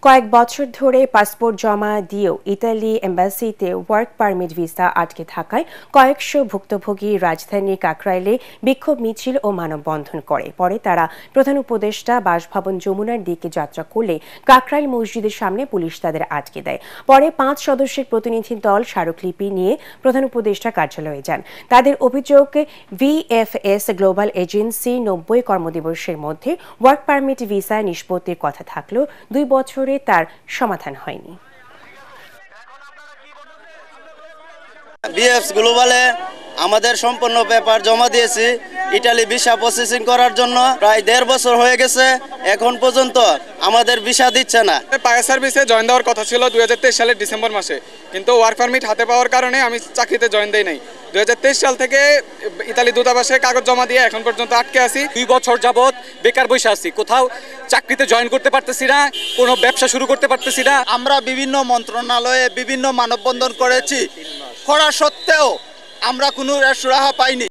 কয়েক বছর ধরে পাসপোর্ট জমা দিয়েও ইতালি এম্বাসিতে ওয়ার্ক পারমিট ভিসা আটকে থাকায় কয়েকশো ভুক্তভোগী রাজধানীর কাকরাইলে বিক্ষোভ মিছিল ও মানববন্ধন করে। পরে তারা প্রধান উপদেষ্টা বাসভবন যমুনার দিকে যাত্রা করলে কাকরাইল মসজিদের সামনে পুলিশ তাদের আটকে দেয়। পরে 5 সদস্যের প্রতিনিধি দল স্মারকলিপি নিয়ে প্রধান উপদেষ্টা কার্যালয়ে যান। তাদের অভিযোগ, ভিএফএস গ্লোবাল এজেন্সি 90 কর্মদিবসের মধ্যে ওয়ার্ক পারমিট ভিসা নিষ্পত্তির কথা থাকলেও 2 বছরে তার সমাধান হয়নি। ভিএফএস গ্লোবালে আমাদের সম্পূর্ণ পেপার জমা দিয়েছি ইটালি ভিসা প্রসেসিং করার জন্য। প্রায় 1.5 বছর হয়ে গেছে, এখন পর্যন্ত আমাদের ভিসা দিচ্ছে না। ফায়ার সার্ভিসে জয়েন দেওয়ার কথা ছিল 2023 সালের ডিসেম্বর মাসে, কিন্তু ওয়ার্ক পারমিট হাতে পাওয়ার কারণে আমি চাকরিতে জয়েন দেই নাই। 2023 সাল থেকে ইতালি দূতাবাসে কাগজ জমা দিয়ে এখন পর্যন্ত আটকে আছি। 2 বছর যাবত বেকার বসে আছি, কোথাও চাকরিতে জয়েন করতে পারতেছি না, কোনো ব্যবসা শুরু করতে পারতেছি না। আমরা বিভিন্ন মন্ত্রণালয়ে বিভিন্ন মানববন্ধন করেছি, করা সত্ত্বেও আমরা কোনো সুরাহা পাইনি।